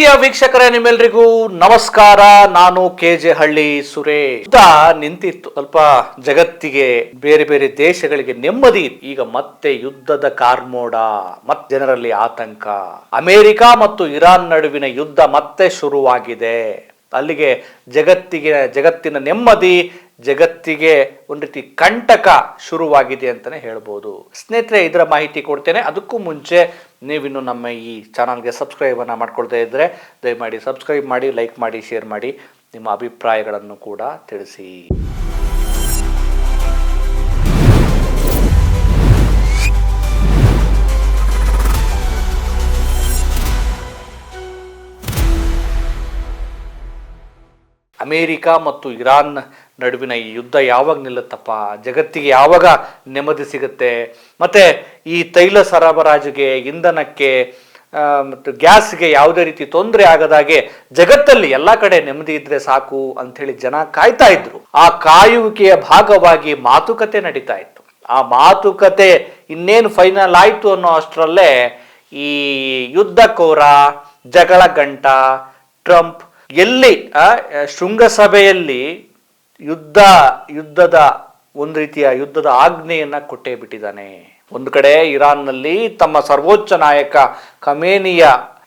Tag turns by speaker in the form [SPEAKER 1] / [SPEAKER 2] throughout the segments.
[SPEAKER 1] ಪ್ರೀತಿಯ ವೀಕ್ಷಕರೇ, ನಿಮ್ಮೆಲ್ರಿಗೂ ನಮಸ್ಕಾರ. ನಾನು KJ ಹಳ್ಳಿ ಸುರೇಶ್. ಯುದ್ಧ ನಿಂತಿತ್ತು, ಸ್ವಲ್ಪ ಜಗತ್ತಿಗೆ ಬೇರೆ ಬೇರೆ ದೇಶಗಳಿಗೆ ನೆಮ್ಮದಿ. ಈಗ ಮತ್ತೆ ಯುದ್ಧದ ಕಾರ್ಮೋಡ, ಮತ್ತೆ ಜನರಲ್ಲಿ ಆತಂಕ. ಅಮೆರಿಕ ಮತ್ತು ಇರಾನ್ ನಡುವಿನ ಯುದ್ಧ ಮತ್ತೆ ಶುರುವಾಗಿದೆ. ಅಲ್ಲಿಗೆ ಜಗತ್ತಿನ ನೆಮ್ಮದಿ, ಜಗತ್ತಿಗೆ ಒಂದು ರೀತಿ ಕಂಟಕ ಶುರುವಾಗಿದೆ ಅಂತಾನೆ ಹೇಳ್ಬೋದು. ಸ್ನೇಹಿತರೆ, ಇದರ ಮಾಹಿತಿ ಕೊಡ್ತೇನೆ. ಅದಕ್ಕೂ ಮುಂಚೆ ನೀವಿನ್ನು ನಮ್ಮ ಈ ಚಾನಲ್ಗೆ ಸಬ್ಸ್ಕ್ರೈಬನ್ನು ಮಾಡ್ಕೊಳ್ತಾ ಇದ್ದರೆ ದಯಮಾಡಿ ಸಬ್ಸ್ಕ್ರೈಬ್ ಮಾಡಿ, ಲೈಕ್ ಮಾಡಿ, ಶೇರ್ ಮಾಡಿ, ನಿಮ್ಮ ಅಭಿಪ್ರಾಯಗಳನ್ನು ಕೂಡ ತಿಳಿಸಿ. ಅಮೇರಿಕ ಮತ್ತು ಇರಾನ್ ನಡುವಿನ ಈ ಯುದ್ಧ ಯಾವಾಗ ನಿಲ್ಲುತ್ತಪ್ಪ, ಜಗತ್ತಿಗೆ ಯಾವಾಗ ನೆಮ್ಮದಿ ಸಿಗುತ್ತೆ, ಮತ್ತೆ ಈ ತೈಲ ಸರಬರಾಜಿಗೆ, ಇಂಧನಕ್ಕೆ ಮತ್ತು ಗ್ಯಾಸ್ಗೆ ಯಾವುದೇ ರೀತಿ ತೊಂದರೆ ಆಗದಾಗೆ ಜಗತ್ತಲ್ಲಿ ಎಲ್ಲ ಕಡೆ ನೆಮ್ಮದಿ ಇದ್ರೆ ಸಾಕು ಅಂಥೇಳಿ ಜನ ಕಾಯ್ತಾ ಇದ್ರು. ಆ ಕಾಯುವಿಕೆಯ ಭಾಗವಾಗಿ ಮಾತುಕತೆ ನಡೀತಾ ಇತ್ತು. ಆ ಮಾತುಕತೆ ಇನ್ನೇನು ಫೈನಲ್ ಆಯ್ತು ಅನ್ನೋ ಅಷ್ಟರಲ್ಲೇ ಈ ಯುದ್ಧಕೋರ, ಜಗಳ ಗಂಟ ಟ್ರಂಪ್ ಎಲ್ಲಿ ಶೃಂಗಸಭೆಯಲ್ಲಿ ಯುದ್ಧದ ಒಂದು ರೀತಿಯ ಯುದ್ಧದ ಆಜ್ಞೆಯನ್ನ ಕೊಟ್ಟೇ ಬಿಟ್ಟಿದ್ದಾನೆ. ಒಂದು ಕಡೆ ಇರಾನ್ನಲ್ಲಿ ತಮ್ಮ ಸರ್ವೋಚ್ಚ ನಾಯಕ ಖಮೇನಿಯ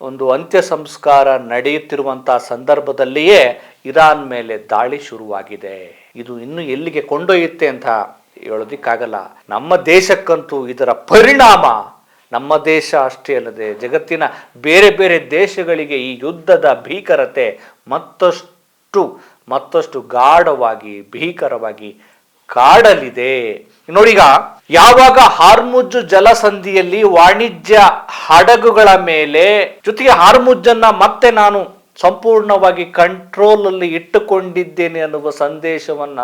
[SPEAKER 1] ಒಂದು ಅಂತ್ಯ ಸಂಸ್ಕಾರ ನಡೆಯುತ್ತಿರುವಂತಹ ಸಂದರ್ಭದಲ್ಲಿಯೇ ಇರಾನ್ ಮೇಲೆ ದಾಳಿ ಶುರುವಾಗಿದೆ. ಇದು ಇನ್ನು ಎಲ್ಲಿಗೆ ಕೊಂಡೊಯ್ಯುತ್ತೆ ಅಂತ ಹೇಳೋದಿಕ್ಕಾಗಲ್ಲ. ನಮ್ಮ ದೇಶಕ್ಕಂತೂ ಇದರ ಪರಿಣಾಮ, ನಮ್ಮ ದೇಶ ಅಷ್ಟೇ ಅಲ್ಲದೆ ಜಗತ್ತಿನ ಬೇರೆ ಬೇರೆ ದೇಶಗಳಿಗೆ ಈ ಯುದ್ಧದ ಭೀಕರತೆ ಮತ್ತಷ್ಟು ಗಾಢವಾಗಿ, ಭೀಕರವಾಗಿ ಕಾಡಲಿದೆ. ನೋಡೀಗ, ಯಾವಾಗ ಹಾರ್ಮುಜ್ ಜಲಸಂಧಿಯಲ್ಲಿ ವಾಣಿಜ್ಯ ಹಡಗುಗಳ ಮೇಲೆ, ಜೊತೆಗೆ ಹಾರ್ಮುಜ್ ಅನ್ನ ಮತ್ತೆ ನಾನು ಸಂಪೂರ್ಣವಾಗಿ ಕಂಟ್ರೋಲ್ ಅಲ್ಲಿ ಇಟ್ಟುಕೊಂಡಿದ್ದೇನೆ ಅನ್ನುವ ಸಂದೇಶವನ್ನ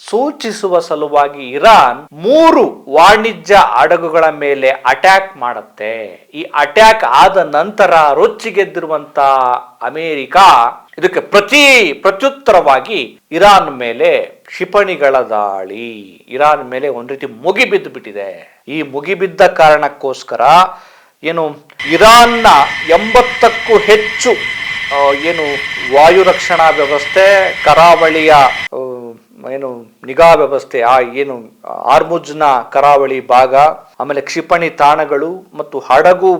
[SPEAKER 1] ಸೂಚಿಸುವ ಸಲುವಾಗಿ ಇರಾನ್ 3 ವಾಣಿಜ್ಯ ಹಡಗುಗಳ ಮೇಲೆ ಅಟ್ಯಾಕ್ ಮಾಡುತ್ತೆ. ಈ ಅಟ್ಯಾಕ್ ಆದ ನಂತರ ರೊಚ್ಚಿಗೆದ್ದಿರುವಂತ ಅಮೆರಿಕ ಇದಕ್ಕೆ ಪ್ರತ್ಯುತ್ತರವಾಗಿ ಇರಾನ್ ಮೇಲೆ ಕ್ಷಿಪಣಿಗಳ ದಾಳಿ, ಇರಾನ್ ಮೇಲೆ ಒಂದು ರೀತಿ ಮುಗಿಬಿದ್ದು ಬಿಟ್ಟಿದೆ. ಈ ಮುಗಿಬಿದ್ದ ಕಾರಣಕ್ಕೋಸ್ಕರ ಇರಾನ್ನ 80ಕ್ಕೂ ಹೆಚ್ಚು ವಾಯು ರಕ್ಷಣಾ ವ್ಯವಸ್ಥೆ, ಕರಾವಳಿಯ ನಿಗಾ ವ್ಯವಸ್ಥೆ, ಹಾರ್ಮುಜ್ನ ಕರಾವಳಿ ಭಾಗ, ಆಮೇಲೆ ಕ್ಷಿಪಣಿ ತಾಣಗಳು ಮತ್ತು ಹಡಗು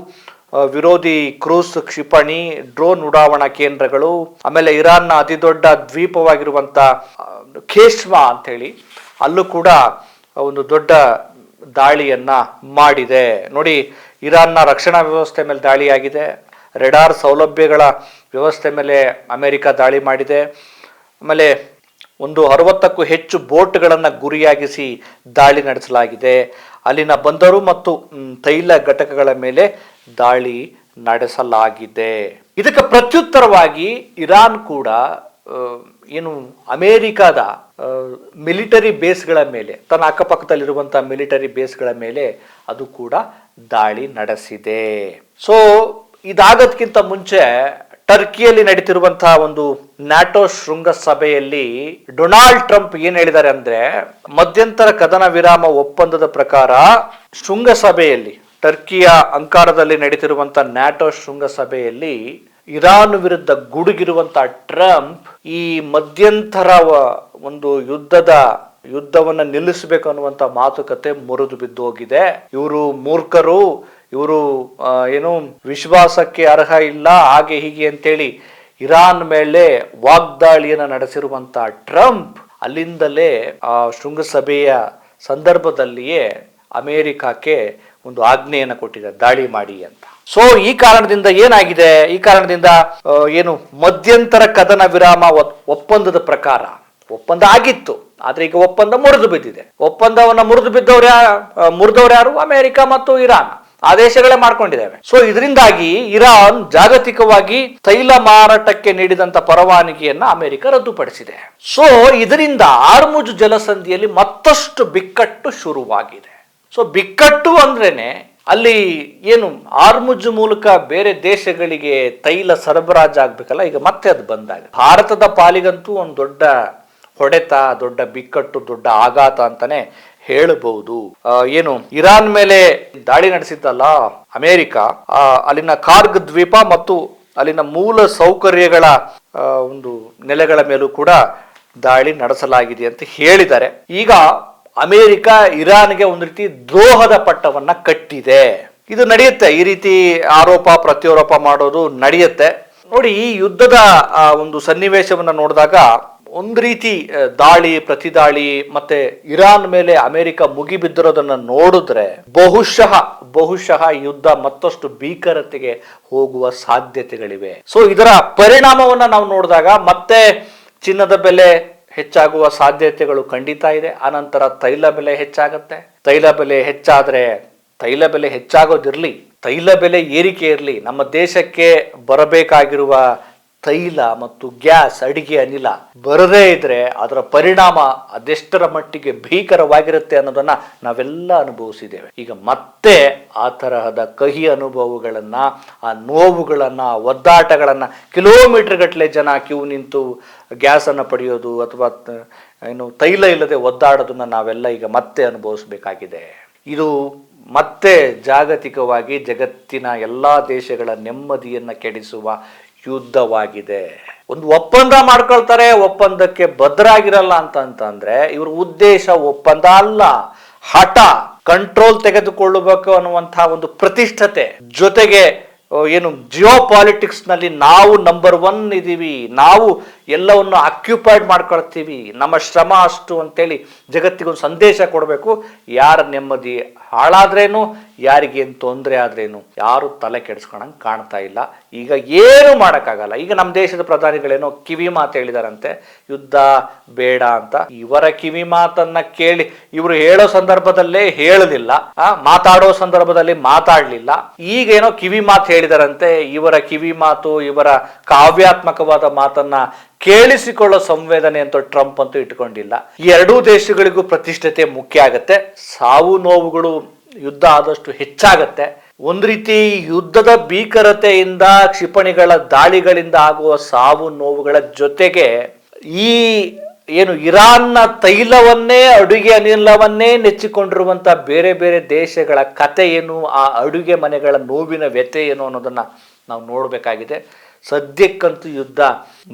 [SPEAKER 1] ವಿರೋಧಿ ಕ್ರೂಸ್ ಕ್ಷಿಪಣಿ, ಡ್ರೋನ್ ಉಡಾವಣಾ ಕೇಂದ್ರಗಳು, ಆಮೇಲೆ ಇರಾನ್ನ ಅತಿ ದೊಡ್ಡ ದ್ವೀಪವಾಗಿರುವಂತ ಖೇಶ್ಮಾ ಅಂತ ಹೇಳಿ ಅಲ್ಲೂ ಕೂಡ ಒಂದು ದೊಡ್ಡ ದಾಳಿಯನ್ನ ಮಾಡಿದೆ. ನೋಡಿ, ಇರಾನ್ನ ರಕ್ಷಣಾ ವ್ಯವಸ್ಥೆ ಮೇಲೆ ದಾಳಿಯಾಗಿದೆ, ರೆಡಾರ್ ಸೌಲಭ್ಯಗಳ ವ್ಯವಸ್ಥೆ ಮೇಲೆ ಅಮೆರಿಕ ದಾಳಿ ಮಾಡಿದೆ, ಆಮೇಲೆ 60ಕ್ಕೂ ಹೆಚ್ಚು ಬೋಟ್ಗಳನ್ನು ಗುರಿಯಾಗಿಸಿ ದಾಳಿ ನಡೆಸಲಾಗಿದೆ. ಅಲ್ಲಿನ ಬಂದರು ಮತ್ತು ತೈಲ ಘಟಕಗಳ ಮೇಲೆ ದಾಳಿ ನಡೆಸಲಾಗಿದೆ. ಇದಕ್ಕೆ ಪ್ರತ್ಯುತ್ತರವಾಗಿ ಇರಾನ್ ಕೂಡ ಅಮೆರಿಕದ ಮಿಲಿಟರಿ ಬೇಸ್ಗಳ ಮೇಲೆ, ತನ್ನ ಅಕ್ಕಪಕ್ಕದಲ್ಲಿರುವಂತಹ ಮಿಲಿಟರಿ ಬೇಸ್ಗಳ ಮೇಲೆ ಅದು ಕೂಡ ದಾಳಿ ನಡೆಸಿದೆ. ಸೊ ಇದಾಗೋದಕ್ಕಿಂತ ಮುಂಚೆ ಟರ್ಕಿಯಲ್ಲಿ ನಡೀತಿರುವಂತಹ ಒಂದು ನ್ಯಾಟೋ ಶೃಂಗಸಭೆಯಲ್ಲಿ ಡೊನಾಲ್ಡ್ ಟ್ರಂಪ್ ಏನ್ ಹೇಳಿದ್ದಾರೆ ಅಂದ್ರೆ, ಮಧ್ಯಂತರ ಕದನ ವಿರಾಮ ಒಪ್ಪಂದದ ಪ್ರಕಾರ ಶೃಂಗಸಭೆಯಲ್ಲಿ, ಟರ್ಕಿಯ ಅಂಕಾರದಲ್ಲಿ ನಡೀತಿರುವಂತಹ ನ್ಯಾಟೋ ಶೃಂಗಸಭೆಯಲ್ಲಿ ಇರಾನ್ ವಿರುದ್ಧ ಗುಡುಗಿರುವಂತಹ ಟ್ರಂಪ್ ಈ ಮಧ್ಯಂತರ ಒಂದು ಯುದ್ಧವನ್ನ ನಿಲ್ಲಿಸಬೇಕು ಅನ್ನುವಂತ ಮಾತುಕತೆ ಮುರಿದು ಬಿದ್ದು ಹೋಗಿದೆ. ಇವರು ಮೂರ್ಖರು, ಇವರು ವಿಶ್ವಾಸಕ್ಕೆ ಅರ್ಹ ಇಲ್ಲ, ಹಾಗೆ ಹೀಗೆ ಅಂತೇಳಿ ಇರಾನ್ ಮೇಲೆ ವಾಗ್ದಾಳಿಯನ್ನ ನಡೆಸಿರುವಂತ ಟ್ರಂಪ್ ಅಲ್ಲಿಂದಲೇ ಆ ಶೃಂಗಸಭೆಯ ಸಂದರ್ಭದಲ್ಲಿಯೇ ಅಮೆರಿಕಕ್ಕೆ ಒಂದು ಆಜ್ಞೆಯನ್ನು ಕೊಟ್ಟಿದ್ದಾರೆ, ದಾಳಿ ಮಾಡಿ ಅಂತ. ಸೊ ಈ ಕಾರಣದಿಂದ ಏನಾಗಿದೆ, ಈ ಕಾರಣದಿಂದ ಮಧ್ಯಂತರ ಕದನ ವಿರಾಮ ಒಪ್ಪಂದದ ಪ್ರಕಾರ ಒಪ್ಪಂದ ಆಗಿತ್ತು, ಆದ್ರೆ ಈಗ ಒಪ್ಪಂದ ಮುರಿದು ಬಿದ್ದಿದೆ. ಒಪ್ಪಂದವನ್ನ ಮುರಿದವರು ಯಾರು? ಅಮೆರಿಕ ಮತ್ತು ಇರಾನ್. ಆ ದೇಶಗಳೇ ಮಾಡ್ಕೊಂಡಿದ್ದಾವೆ. ಸೊ ಇದರಿಂದಾಗಿ ಇರಾನ್ ಜಾಗತಿಕವಾಗಿ ತೈಲ ಮಾರಾಟಕ್ಕೆ ನೀಡಿದಂತ ಪರವಾನಗಿಯನ್ನ ಅಮೆರಿಕ ರದ್ದುಪಡಿಸಿದೆ. ಸೊ ಇದರಿಂದ ಹಾರ್ಮುಜ್ ಜಲಸಂಧಿಯಲ್ಲಿ ಮತ್ತಷ್ಟು ಬಿಕ್ಕಟ್ಟು ಶುರುವಾಗಿದೆ. ಸೊ ಬಿಕ್ಕಟ್ಟು ಅಂದ್ರೇನೆ ಅಲ್ಲಿ ಹಾರ್ಮುಜ್ ಮೂಲಕ ಬೇರೆ ದೇಶಗಳಿಗೆ ತೈಲ ಸರಬರಾಜು ಆಗ್ಬೇಕಲ್ಲ, ಈಗ ಮತ್ತೆ ಅದು ಬಂದಾಗ ಭಾರತದ ಪಾಲಿಗಂತೂ ಒಂದು ದೊಡ್ಡ ಹೊಡೆತ, ದೊಡ್ಡ ಬಿಕ್ಕಟ್ಟು, ದೊಡ್ಡ ಆಘಾತ ಅಂತಾನೆ ಹೇಳಬಹುದು. ಇರಾನ್ ಮೇಲೆ ದಾಳಿ ನಡೆಸಿದ್ದಲ್ಲ ಅಮೆರಿಕ, ಅಲ್ಲಿನ ಕಾರ್ಗ್ ದ್ವೀಪ ಮತ್ತು ಅಲ್ಲಿನ ಮೂಲ ಸೌಕರ್ಯಗಳ ಒಂದು ನೆಲೆಗಳ ಮೇಲೂ ಕೂಡ ದಾಳಿ ನಡೆಸಲಾಗಿದೆ ಅಂತ ಹೇಳಿದ್ದಾರೆ. ಈಗ ಅಮೆರಿಕ ಇರಾನ್ಗೆ ಒಂದು ರೀತಿ ದ್ರೋಹದ ಪಟ್ಟವನ್ನ ಕಟ್ಟಿದೆ. ಇದು ನಡೆಯುತ್ತೆ, ಈ ರೀತಿ ಆರೋಪ ಪ್ರತ್ಯಾರೋಪ ಮಾಡೋದು ನಡೆಯುತ್ತೆ. ನೋಡಿ, ಈ ಯುದ್ಧದ ಒಂದು ಸನ್ನಿವೇಶವನ್ನ ನೋಡಿದಾಗ ಒಂದು ರೀತಿ ದಾಳಿ ಪ್ರತಿದಾಳಿ ಮತ್ತೆ ಇರಾನ್ ಮೇಲೆ ಅಮೆರಿಕ ಮುಗಿಬಿದ್ದಿರೋದನ್ನ ನೋಡಿದ್ರೆ ಬಹುಶಃ ಯುದ್ಧ ಮತ್ತಷ್ಟು ಭೀಕರತೆಗೆ ಹೋಗುವ ಸಾಧ್ಯತೆಗಳಿವೆ. ಸೊ ಇದರ ಪರಿಣಾಮವನ್ನ ನಾವು ನೋಡಿದಾಗ ಮತ್ತೆ ಚಿನ್ನದ ಬೆಲೆ ಹೆಚ್ಚಾಗುವ ಸಾಧ್ಯತೆಗಳು ಖಂಡಿತ ಇದೆ. ಆನಂತರ ತೈಲ ಬೆಲೆ ಹೆಚ್ಚಾಗತ್ತೆ. ತೈಲ ಬೆಲೆ ಹೆಚ್ಚಾದ್ರೆ, ತೈಲ ಬೆಲೆ ಹೆಚ್ಚಾಗೋದಿರ್ಲಿ, ತೈಲ ಬೆಲೆ ಏರಿಕೆ ಇರಲಿ, ನಮ್ಮ ದೇಶಕ್ಕೆ ಬರಬೇಕಾಗಿರುವ ತೈಲ ಮತ್ತು ಗ್ಯಾಸ್, ಅಡಿಗೆ ಅನಿಲ ಬರದೇ ಇದ್ರೆ ಅದರ ಪರಿಣಾಮ ಅದೆಷ್ಟರ ಮಟ್ಟಿಗೆ ಭೀಕರವಾಗಿರುತ್ತೆ ಅನ್ನೋದನ್ನ ನಾವೆಲ್ಲ ಅನುಭವಿಸಿದ್ದೇವೆ. ಈಗ ಮತ್ತೆ ಆ ತರಹದ ಕಹಿ ಅನುಭವಗಳನ್ನ, ಆ ನೋವುಗಳನ್ನ, ಒದ್ದಾಟಗಳನ್ನ, ಕಿಲೋಮೀಟರ್ ಗಟ್ಟಲೆ ಜನ ಕ್ಯೂ ನಿಂತು ಗ್ಯಾಸ್ ಅನ್ನ ಪಡೆಯೋದು ಅಥವಾ ತೈಲ ಇಲ್ಲದೆ ಒದ್ದಾಡೋದನ್ನ ನಾವೆಲ್ಲ ಈಗ ಮತ್ತೆ ಅನುಭವಿಸಬೇಕಾಗಿದೆ. ಇದು ಮತ್ತೆ ಜಾಗತಿಕವಾಗಿ ಜಗತ್ತಿನ ಎಲ್ಲಾ ದೇಶಗಳ ನೆಮ್ಮದಿಯನ್ನ ಕೆಡಿಸುವ ಯುದ್ಧವಾಗಿದೆ. ಒಂದು ಒಪ್ಪಂದ ಮಾಡ್ಕೊಳ್ತಾರೆ, ಒಪ್ಪಂದಕ್ಕೆ ಬದ್ಧರಾಗಿರಲ್ಲ ಅಂತಂದ್ರೆ ಇವ್ರ ಉದ್ದೇಶ ಒಪ್ಪಂದ ಅಲ್ಲ, ಹಠ, ಕಂಟ್ರೋಲ್ ತೆಗೆದುಕೊಳ್ಳಬೇಕು ಅನ್ನುವಂತಹ ಒಂದು ಪ್ರತಿಷ್ಠತೆ, ಜೊತೆಗೆ ಜಿಯೋ ಪಾಲಿಟಿಕ್ಸ್ ನಲ್ಲಿ ನಾವು ನಂಬರ್ 1 ಇದೀವಿ, ನಾವು ಎಲ್ಲವನ್ನು ಆಕ್ಯುಪೈಡ್ ಮಾಡ್ಕೊಳ್ತೀವಿ, ನಮ್ಮ ಶ್ರಮ ಅಷ್ಟು ಅಂತೇಳಿ ಜಗತ್ತಿಗೊಂದು ಸಂದೇಶ ಕೊಡಬೇಕು. ಯಾರ ನೆಮ್ಮದಿ ಹಾಳಾದ್ರೇನು, ಯಾರಿಗೇನು ತೊಂದರೆ ಆದ್ರೇನು ಯಾರು ತಲೆ ಕೆಡಿಸ್ಕೊಳಂಗೆ ಕಾಣ್ತಾ ಇಲ್ಲ. ಈಗ ಏನು ಮಾಡೋಕ್ಕಾಗಲ್ಲ. ಈಗ ನಮ್ಮ ದೇಶದ ಪ್ರಧಾನಿಗಳೇನೋ ಕಿವಿ ಮಾತು ಹೇಳಿದಾರಂತೆ, ಯುದ್ಧ ಬೇಡ ಅಂತ. ಇವರ ಕಿವಿ ಮಾತನ್ನ ಕೇಳಿ ಇವರು ಹೇಳೋ ಸಂದರ್ಭದಲ್ಲೇ ಹೇಳಲಿಲ್ಲ, ಮಾತಾಡೋ ಸಂದರ್ಭದಲ್ಲಿ ಮಾತಾಡ್ಲಿಲ್ಲ. ಈಗೇನೋ ಕಿವಿ ಮಾತು ಹೇಳಿದಾರಂತೆ. ಇವರ ಕಿವಿ ಮಾತು, ಇವರ ಕಾವ್ಯಾತ್ಮಕವಾದ ಮಾತನ್ನ ಕೇಳಿಸಿಕೊಳ್ಳೋ ಸಂವೇದನೆ ಅಂತ ಟ್ರಂಪ್ ಅಂತೂ ಇಟ್ಕೊಂಡಿಲ್ಲ. ಈ ಎರಡೂ ದೇಶಗಳಿಗೂ ಪ್ರತಿಷ್ಠತೆ ಮುಖ್ಯ ಆಗತ್ತೆ. ಸಾವು ನೋವುಗಳು ಯುದ್ಧ ಆದಷ್ಟು ಹೆಚ್ಚಾಗತ್ತೆ. ಒಂದು ರೀತಿ ಯುದ್ಧದ ಭೀಕರತೆಯಿಂದ, ಕ್ಷಿಪಣಿಗಳ ದಾಳಿಗಳಿಂದ ಆಗುವ ಸಾವು ನೋವುಗಳ ಜೊತೆಗೆ ಈ ಇರಾನ್ನ ತೈಲವನ್ನೇ, ಅಡುಗೆ ಅನಿಲವನ್ನೇ ನೆಚ್ಚಿಕೊಂಡಿರುವಂತ ಬೇರೆ ಬೇರೆ ದೇಶಗಳ ಕತೆ ಏನು, ಆ ಅಡುಗೆ ಮನೆಗಳ ನೋವಿನ ವ್ಯಥೆ ಏನು ಅನ್ನೋದನ್ನ ನಾವು ನೋಡಬೇಕಾಗಿದೆ. ಸದ್ಯಕ್ಕಂತೂ ಯುದ್ಧ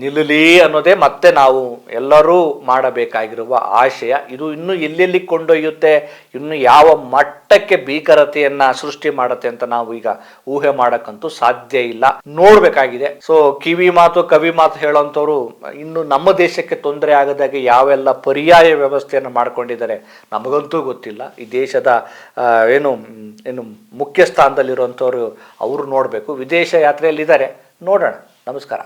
[SPEAKER 1] ನಿಲ್ಲಲಿ ಅನ್ನೋದೇ ಮತ್ತೆ ನಾವು ಎಲ್ಲರೂ ಮಾಡಬೇಕಾಗಿರುವ ಆಶಯ. ಇದು ಇನ್ನು ಎಲ್ಲೆಲ್ಲಿ ಕೊಂಡೊಯ್ಯುತ್ತೆ, ಇನ್ನು ಯಾವ ಮಟ್ಟಕ್ಕೆ ಭೀಕರತೆಯನ್ನ ಸೃಷ್ಟಿ ಮಾಡುತ್ತೆ ಅಂತ ನಾವು ಈಗ ಊಹೆ ಮಾಡಕ್ಕಂತೂ ಸಾಧ್ಯ ಇಲ್ಲ, ನೋಡ್ಬೇಕಾಗಿದೆ. ಸೊ ಕಿವಿ ಮಾತು ಕವಿ ಮಾತು ಹೇಳೋಂಥವ್ರು ಇನ್ನು ನಮ್ಮ ದೇಶಕ್ಕೆ ತೊಂದರೆ ಆಗದಾಗೆ ಯಾವೆಲ್ಲ ಪರ್ಯಾಯ ವ್ಯವಸ್ಥೆಯನ್ನು ಮಾಡ್ಕೊಂಡಿದ್ದಾರೆ ನಮಗಂತೂ ಗೊತ್ತಿಲ್ಲ. ಈ ದೇಶದ ಏನು ಮುಖ್ಯ ಸ್ಥಾನದಲ್ಲಿರುವಂಥವ್ರು ಅವರು ನೋಡಬೇಕು. ವಿದೇಶ ಯಾತ್ರೆಯಲ್ಲಿದ್ದಾರೆ, ನೋಡೋಣ. ನಮಸ್ಕಾರ.